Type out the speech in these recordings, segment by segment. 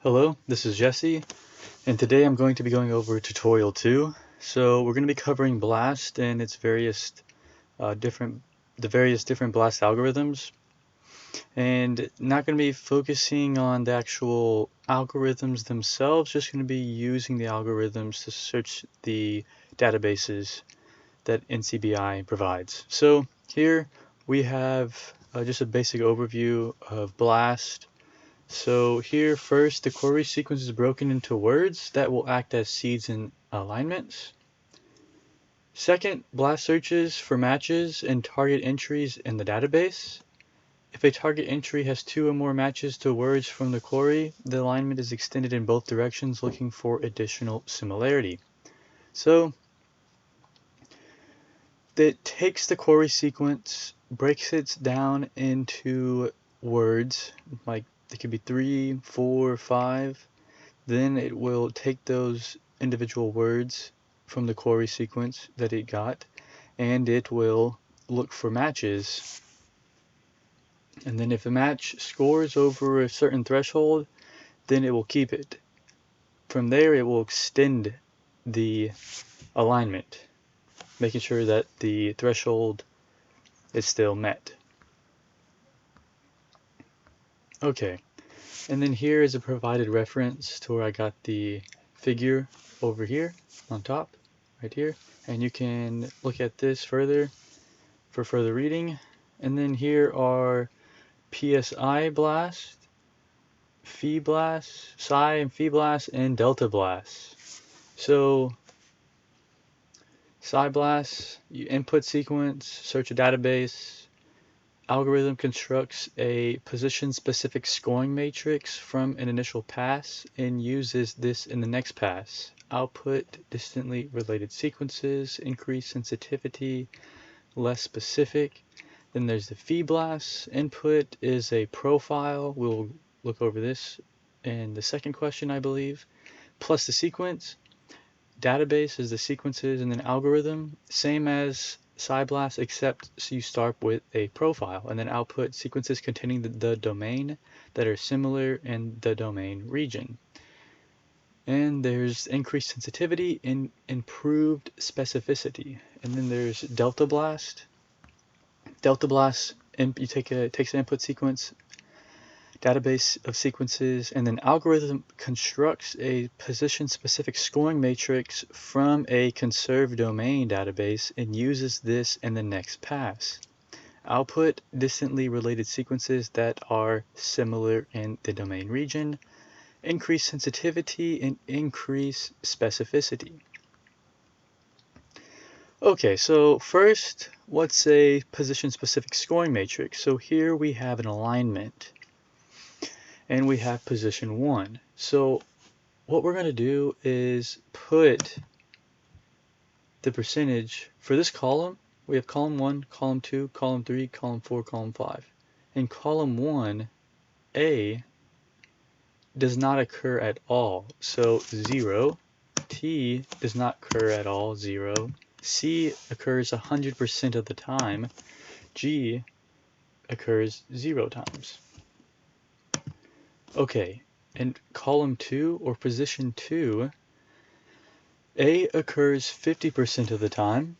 Hello, this is Jesse, and today I'm going to be going over tutorial 2. So we're going to be covering BLAST and its various different BLAST algorithms, and not going to be focusing on the actual algorithms themselves, just going to be using the algorithms to search the databases that NCBI provides. So here we have just a basic overview of BLAST. So here first, the query sequence is broken into words that will act as seeds in alignments. Second, BLAST searches for matches and target entries in the database. If a target entry has 2 or more matches to words from the query, the alignment is extended in both directions looking for additional similarity. So it takes the query sequence, breaks it down into words, like it could be 3, 4, 5. Then it will take those individual words from the query sequence that it got, and it will look for matches. And then if a match scores over a certain threshold, then it will keep it. From there, it will extend the alignment, making sure that the threshold is still met. Okay, and then here is a provided reference to where I got the figure over here on top, right here, and you can look at this further for further reading. And then here are PSI blast, phi blast, psi and phi blast, and delta blast. So psi blast, you input sequence, search a database. Algorithm constructs a position-specific scoring matrix from an initial pass and uses this in the next pass. Output distantly related sequences, increased sensitivity, less specific. Then there's the phi blast. Input is a profile. We'll look over this in the second question, I believe. Plus the sequence. Database is the sequences, and then algorithm, same as psi blast, except you start with a profile and then output sequences containing the domain that are similar in the domain region. And there's increased sensitivity and improved specificity. And then there's delta blast. Delta blast, you takes an input sequence, database of sequences, and then algorithm constructs a position-specific scoring matrix from a conserved domain database and uses this in the next pass. Output distantly related sequences that are similar in the domain region, increase sensitivity, and increase specificity. Okay, so first, what's a position-specific scoring matrix? So here we have an alignment, and we have position 1. So what we're going to do is put the percentage for this column. We have column 1, column 2, column 3, column 4, column 5. In column 1, A does not occur at all, so 0. T does not occur at all, 0. C occurs 100% of the time. G occurs 0 times. Okay, in column 2 or position 2, A occurs 50% of the time.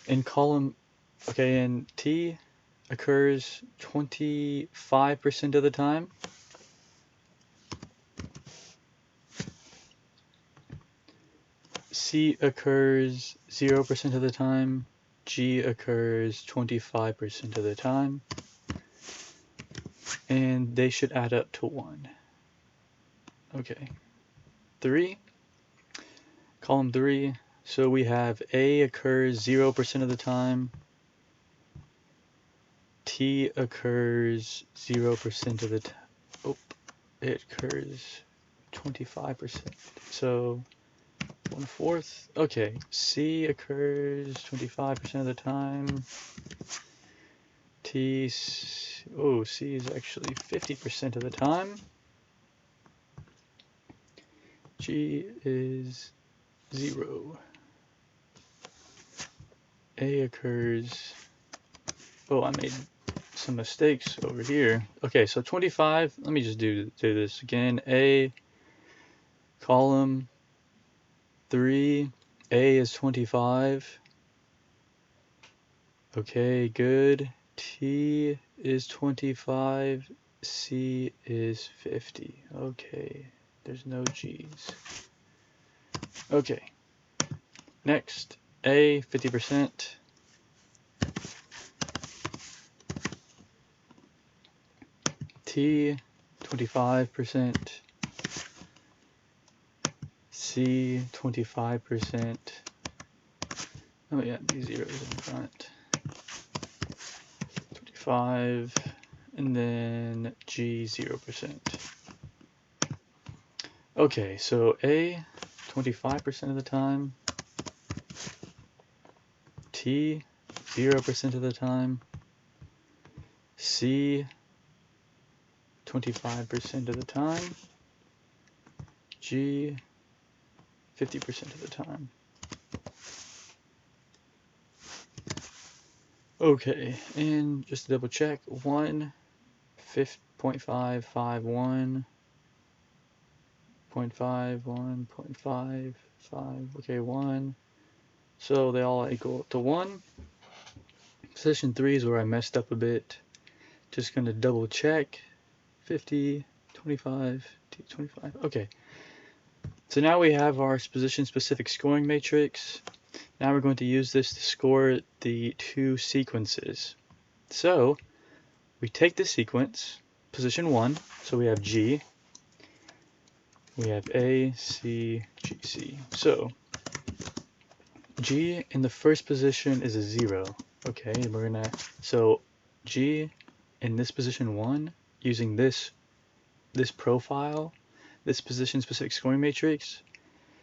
And T occurs 25% of the time. C occurs 0% of the time. G occurs 25% of the time. And they should add up to 1. Okay. 3. Column 3. So we have A occurs 0% of the time. T occurs 0% of the time. Oh, it occurs 25%. So 1/4. Okay. C occurs 25% of the time. C is actually 50% of the time. G is 0. A occurs, I made some mistakes over here. Okay, so 25, let me just do this again. A, column 3, A is 25. Okay, good. T is 25, C is 50. Okay, there's no G's. Okay, next, A, 50%. T, 25%. C, 25%. Oh yeah, these zeros in front. 25, and then G, 0%. Okay, so A, 25% of the time. T, 0% of the time. C, 25% of the time. G, 50% of the time. Okay, and just to double check, 1, 0.5, 5, 1, 0.5, 1, 0.5, 5, okay, 1. So they all equal to 1. Position 3 is where I messed up a bit. Just going to double check. 50, 25, 25. Okay. So now we have our position-specific scoring matrix. Now we're going to use this to score the two sequences. So we take the sequence, position 1, so we have G, we have A, C, G, C. So G in the first position is a 0. Okay, and we're gonna, so G in this position 1, using this profile, this position-specific scoring matrix,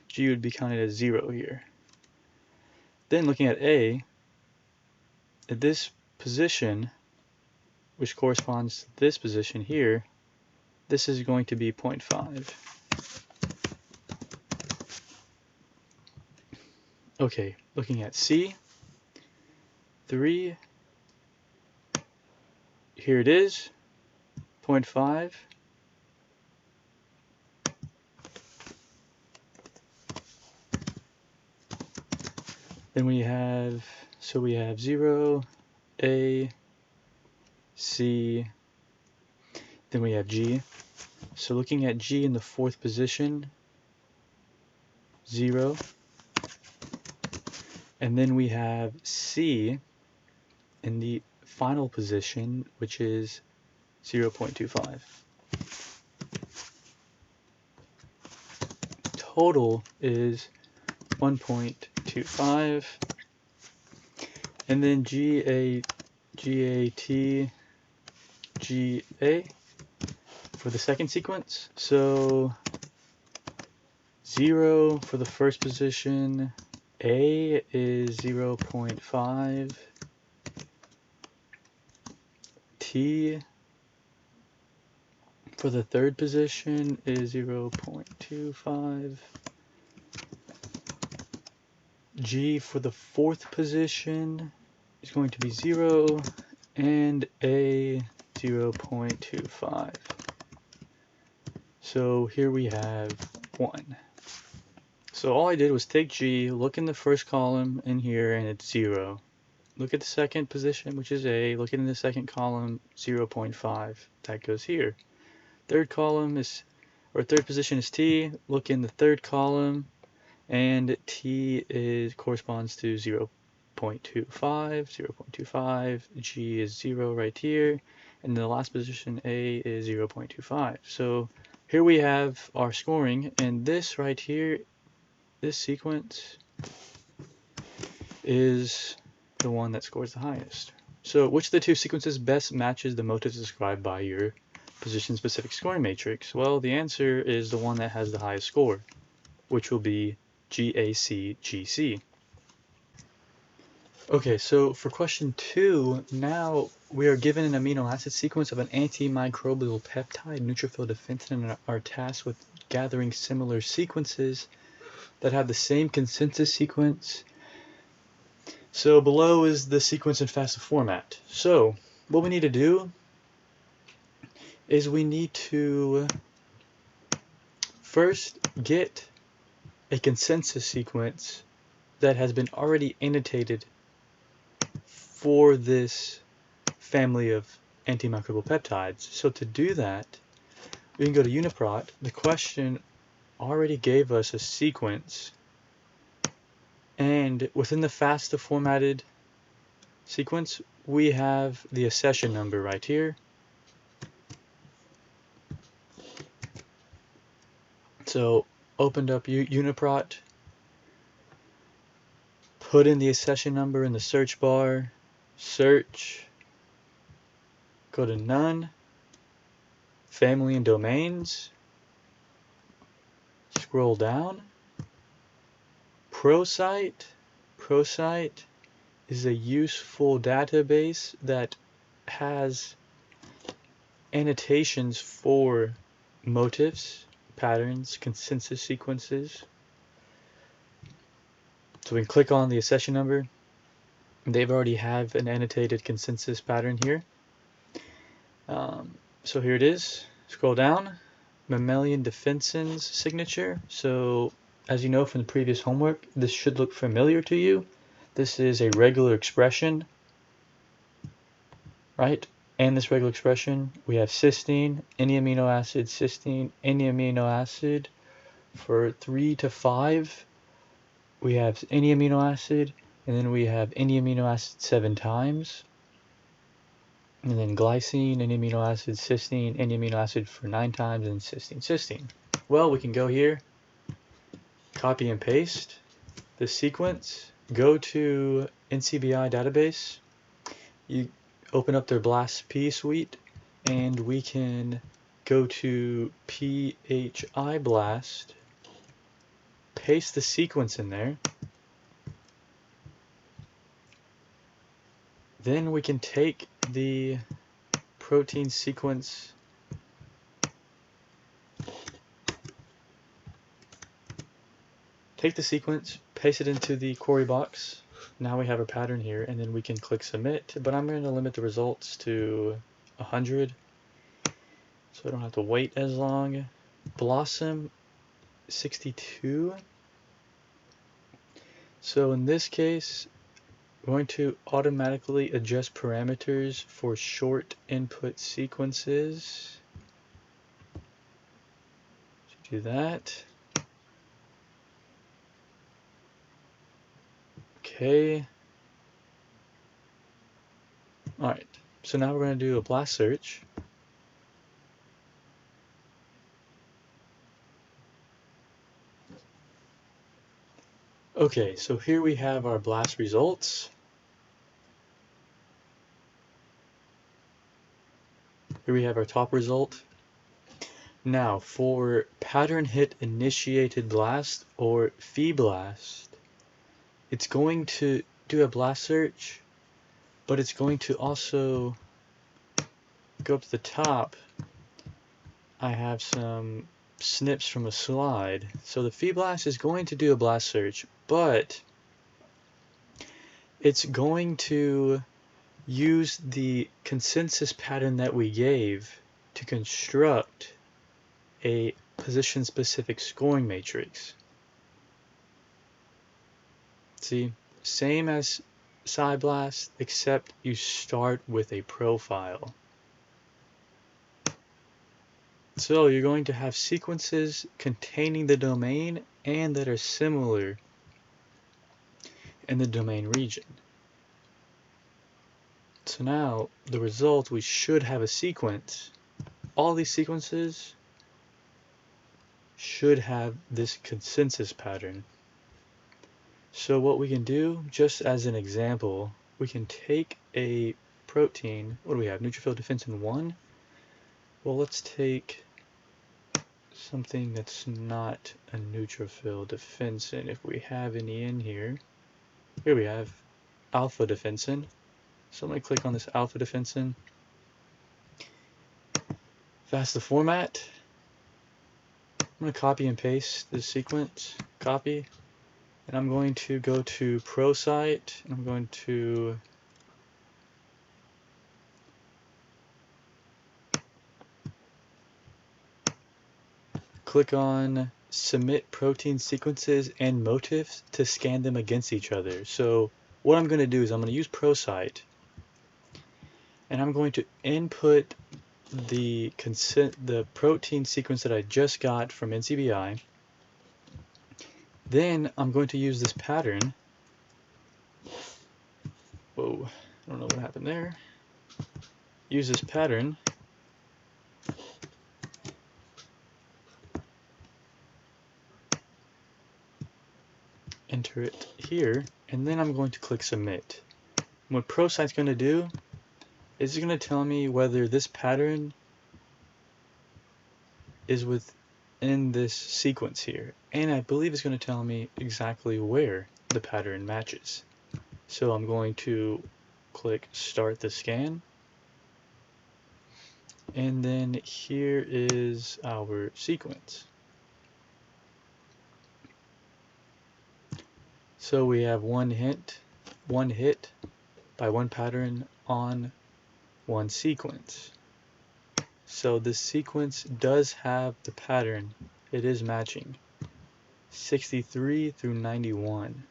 G would be counted as 0 here. Then looking at A, at this position, which corresponds to this position here, this is going to be 0.5. Okay, looking at C, 3, here it is, 0.5. Then we have, so we have 0, A, C, then we have G. So looking at G in the fourth position, 0. And then we have C in the final position, which is 0.25. Total is 1.25. And then GA, GAT, GA for the second sequence. So 0 for the first position, A is 0.5, T for the third position is 0.25, G for the fourth position is going to be 0, and A 0.25. So here we have 1. So all I did was take G, look in the first column in here, and it's 0. Look at the second position, which is A, look in the second column, 0.5. That goes here. Third column is, or third position is T, look in the third column, and T corresponds to 0.25, 0.25, G is 0 right here, and the last position A is 0.25. So here we have our scoring, and this right here, this sequence is the one that scores the highest. So which of the two sequences best matches the motives described by your position-specific scoring matrix? Well, the answer is the one that has the highest score, which will be GAC-GC. Okay, so for question 2, now we are given an amino acid sequence of an antimicrobial peptide neutrophil defense, and are tasked with gathering similar sequences that have the same consensus sequence. So below is the sequence in FASTA format. So what we need to do is we need to first get a consensus sequence that has been already annotated for this family of antimicrobial peptides. So to do that, we can go to UniProt. The question already gave us a sequence, and within the FASTA formatted sequence, we have the accession number right here. So opened up UniProt, put in the accession number in the search bar, search, go to none, family and domains, scroll down, ProSite. ProSite is a useful database that has annotations for motifs, patterns, consensus sequences. So we can click on the accession number. They've already have an annotated consensus pattern here. So here it is. Scroll down, mammalian defensins signature. So as you know from the previous homework, this should look familiar to you. This is a regular expression, right? And this regular expression, we have cysteine, any amino acid, cysteine, any amino acid. For 3 to 5, we have any amino acid, and then we have any amino acid 7 times. And then glycine, any amino acid, cysteine, any amino acid for 9 times, and cysteine, cysteine. Well, we can go here, copy and paste the sequence, go to NCBI database, you open up their BLAST-P suite, and we can go to PHI BLAST, paste the sequence in there, then we can take the protein sequence, paste it into the query box. Now we have a pattern here, and then we can click submit, but I'm going to limit the results to 100 so I don't have to wait as long. Blossom 62. So in this case, we're going to automatically adjust parameters for short input sequences. Do that. Okay. Alright, so now we're going to do a blast search. Okay, so here we have our blast results. Here we have our top result. Now for pattern hit initiated blast or FASTA, it's going to do a blast search, but it's going to also go up to the top. I have some snips from a slide. So the FASTA is going to do a blast search, but it's going to use the consensus pattern that we gave to construct a position-specific scoring matrix. See, same as SciBlast, except you start with a profile. So you're going to have sequences containing the domain and that are similar in the domain region. So now the result, we should have a sequence. All these sequences should have this consensus pattern. So what we can do, just as an example, we can take a protein. What do we have? Neutrophil defensin 1. Well, let's take something that's not a neutrophil defensin. If we have any in here, here we have alpha defensin. So I'm going to click on this alpha defensin. FASTA format. I'm going to copy and paste this sequence. Copy. And I'm going to go to ProSite. And I'm going to click on Submit Protein Sequences and Motifs to scan them against each other. So what I'm going to do is I'm going to use ProCite, and I'm going to input the protein sequence that I just got from NCBI. Then I'm going to use this pattern. Whoa, I don't know what happened there. Use this pattern. Enter it here, and then I'm going to click Submit. What ProCite's going to do is it's going to tell me whether this pattern is within this sequence here, and I believe it's going to tell me exactly where the pattern matches. So I'm going to click Start the Scan, and then here is our sequence. So we have one hit by one pattern on one sequence. So this sequence does have the pattern. It is matching 63 through 91.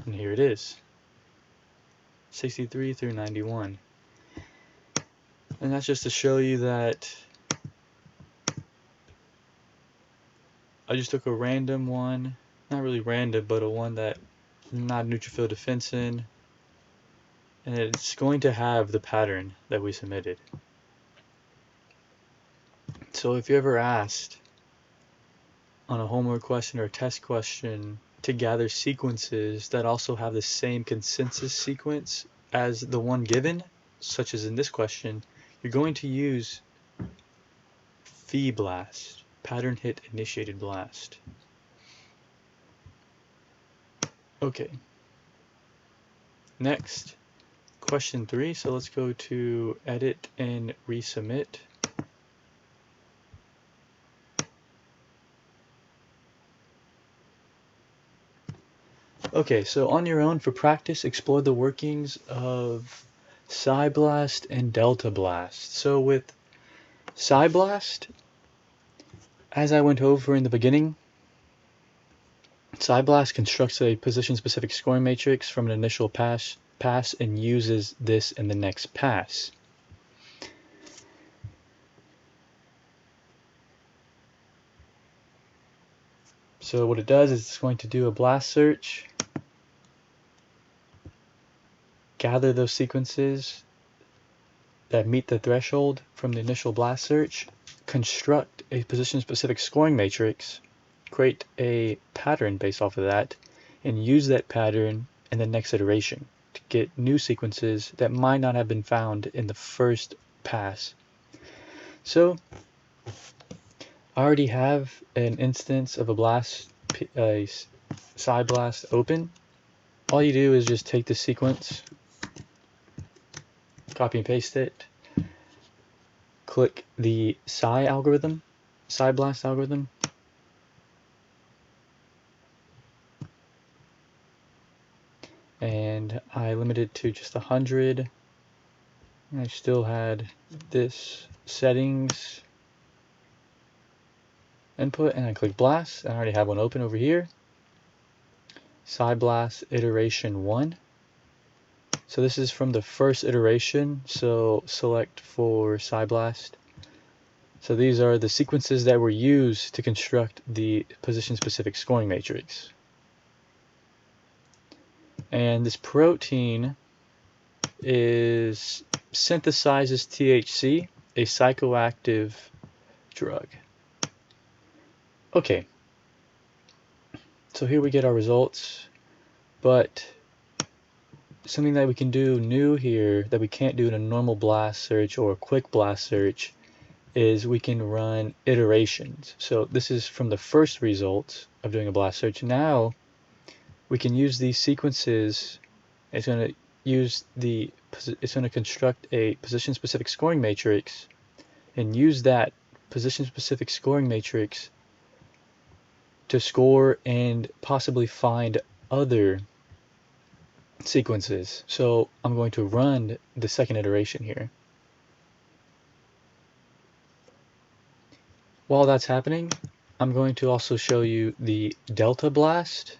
And here it is, 63 through 91. And that's just to show you that I just took a random one, not really random, but a one that not neutrophil defensin, and it's going to have the pattern that we submitted. So if you're ever asked on a homework question or a test question to gather sequences that also have the same consensus sequence as the one given, such as in this question, you're going to use FEBLAST, Pattern Hit Initiated Blast. Okay. Next, question 3. So let's go to Edit and Resubmit. Okay, so on your own for practice, explore the workings of PsyBlast and Delta Blast. So with PsyBlast, as I went over in the beginning, PsyBlast constructs a position-specific scoring matrix from an initial pass and uses this in the next pass. So what it does is it's going to do a blast search, gather those sequences that meet the threshold from the initial blast search, construct a position-specific scoring matrix, create a pattern based off of that, and use that pattern in the next iteration to get new sequences that might not have been found in the first pass. So I already have an instance of a PsyBlast open. All you do is just take the sequence, copy and paste it, click the PsyBlast algorithm, and I limited to just 100. I still had this settings input, and I click blast. I already have one open over here. PsyBlast iteration 1. So this is from the first iteration, so select for PsyBlast. So these are the sequences that were used to construct the position-specific scoring matrix. And this protein synthesizes THC, a psychoactive drug. Okay, so here we get our results, but something that we can do new here that we can't do in a normal blast search or a quick blast search is we can run iterations. So this is from the first results of doing a blast search. Now we can use these sequences. It's going to construct a position-specific scoring matrix and use that position-specific scoring matrix to score and possibly find other sequences. So I'm going to run the second iteration here. While that's happening, I'm going to also show you the delta blast.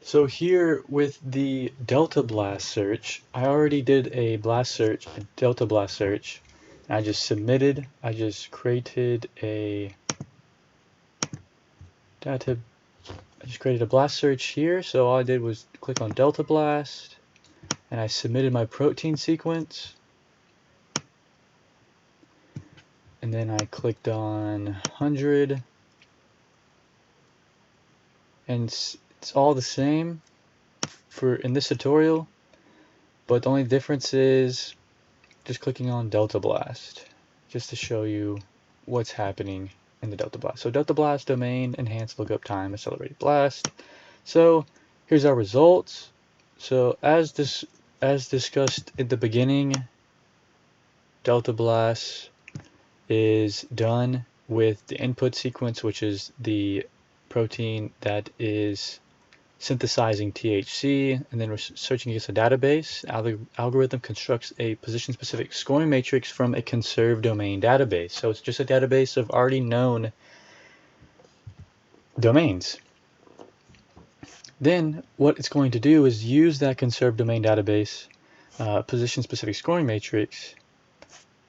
So here with the delta blast search, I already did a blast search, a delta blast search. I just created a data, I just created a blast search here. So all I did was click on delta blast and I submitted my protein sequence. And then I clicked on 100 and it's all the same for in this tutorial, but the only difference is just clicking on delta blast just to show you what's happening in the delta blast. So delta blast domain, enhanced lookup time, accelerated blast. So here's our results. So as discussed at the beginning, delta blast is done with the input sequence, which is the protein that is synthesizing THC, and then we're searching against a database. The algorithm constructs a position-specific scoring matrix from a conserved domain database. So it's just a database of already known domains. Then what it's going to do is use that conserved domain database position-specific scoring matrix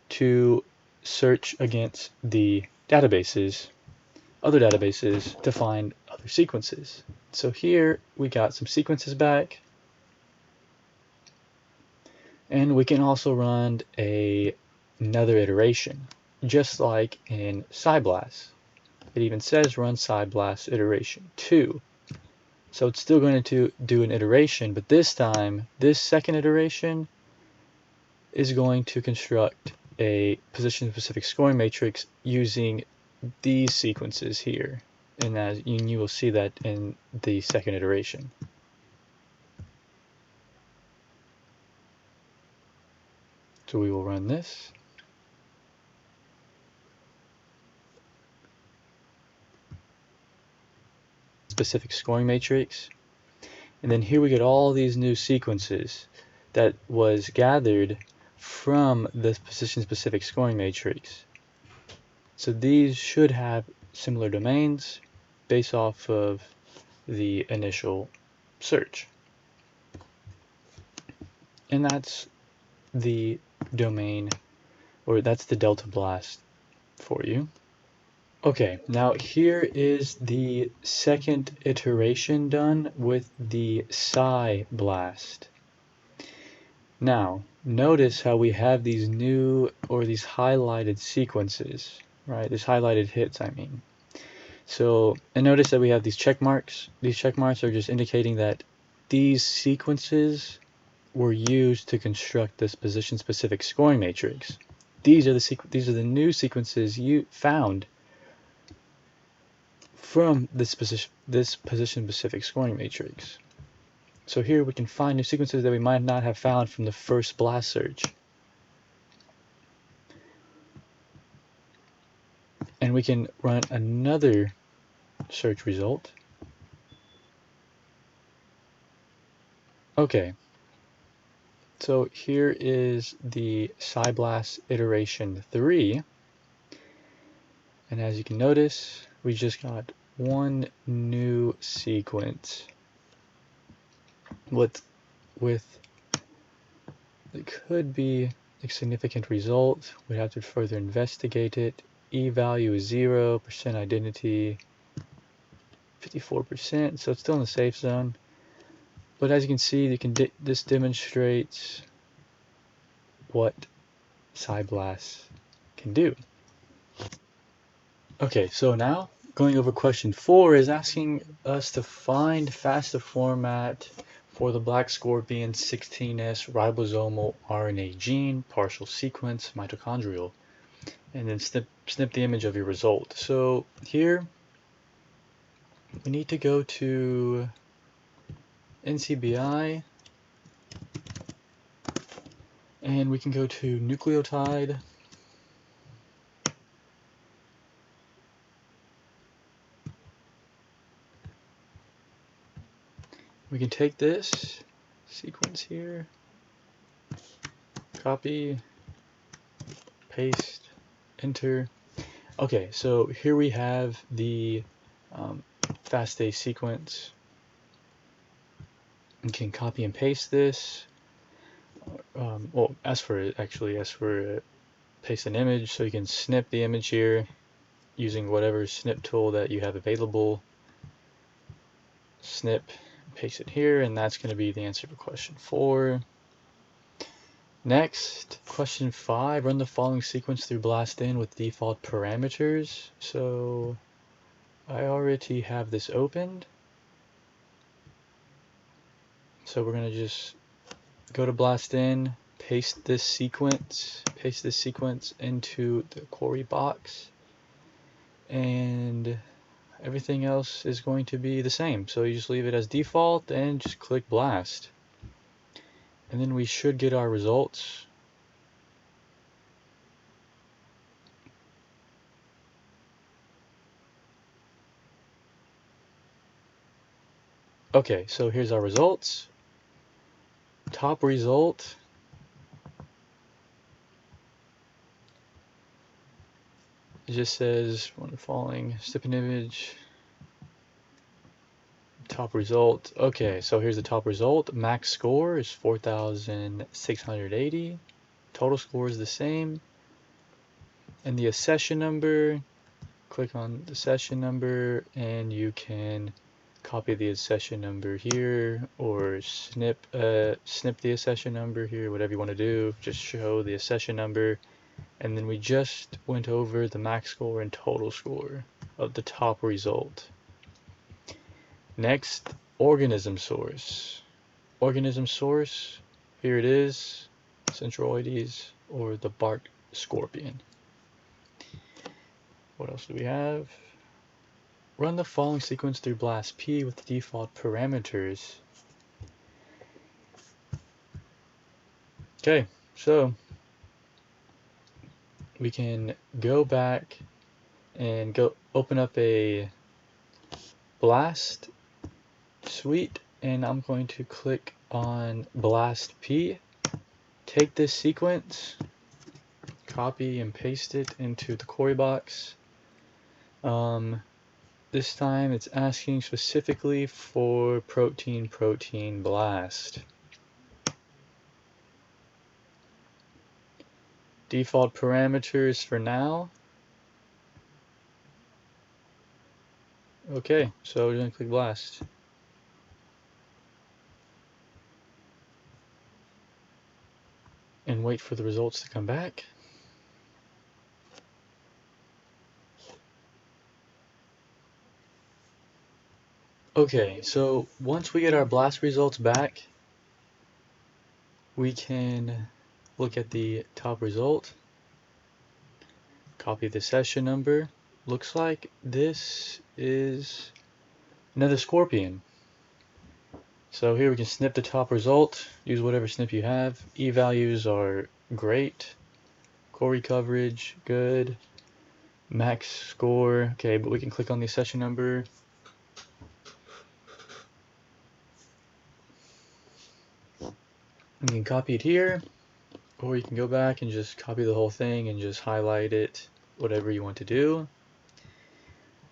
to search against the databases, other databases, to find other sequences. So here we got some sequences back, and we can also run another iteration, just like in SciBlast. It even says run SciBlast iteration 2. So it's still going to do an iteration, but this time, this second iteration is going to construct a position-specific scoring matrix using these sequences here. And you will see that in the second iteration. So we will run this. Specific scoring matrix. And then here we get all these new sequences that was gathered from the position-specific scoring matrix. So these should have similar domains based off of the initial search. And that's the domain, or that's the delta blast for you. Okay, now here is the second iteration done with the SciBlast. Now, notice how we have these new, or these highlighted sequences, right? These highlighted hits, I mean. So, and notice that we have these check marks. These check marks are just indicating that these sequences were used to construct this position-specific scoring matrix. These are the new sequences you found from this position-specific scoring matrix. So here we can find new sequences that we might not have found from the first blast search. And we can run another search result. Okay, so here is the SciBlast iteration 3. And as you can notice, we just got one new sequence with it could be a significant result. We have to further investigate it. E value is 0, percent identity 54%, so it's still in the safe zone. But as you can see, this demonstrates what SciBlast can do. Okay, so now going over question 4 is asking us to find FASTA format for the black scorpion 16S ribosomal RNA gene, partial sequence, mitochondrial, and then snip the image of your result. So here we need to go to NCBI, and we can go to nucleotide. We can take this sequence here, copy, paste, enter. Okay, so here we have the FASTA sequence. You can copy and paste this. Well, as for paste an image, so you can snip the image here using whatever snip tool that you have available. Snip, paste it here, and that's going to be the answer for question 4. Next, question 5, run the following sequence through BlastIn with default parameters. So I already have this opened. So we're going to just go to BlastIn, paste this sequence into the query box, and everything else is going to be the same. So you just leave it as default and just click blast. And then we should get our results. Okay, so here's our results. Top result it just says one of the following, snip an image. Top result. Okay, so here's the top result. Max score is 4,680. Total score is the same. And the accession number, click on the session number and you can copy the accession number here or snip the accession number here, whatever you want to do. Just show the accession number. And then we just went over the max score and total score of the top result. Next, organism source. Organism source, here it is, Centroides or the bark scorpion. What else do we have? Run the following sequence through BlastP with the default parameters. Okay, so we can go back and go open up a Blast suite, and I'm going to click on BlastP. Take this sequence, copy and paste it into the query box. This time it's asking specifically for protein blast. Default parameters for now. Okay, so we're going to click blast. And wait for the results to come back. Okay, so once we get our blast results back, we can look at the top result, copy the session number. Looks like this is another scorpion. So here we can snip the top result, use whatever snip you have. E values are great, query coverage, good, max score, okay, but we can click on the session number. You can copy it here, or you can go back and just copy the whole thing and just highlight it, whatever you want to do.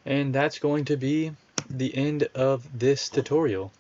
And that's going to be the end of this tutorial.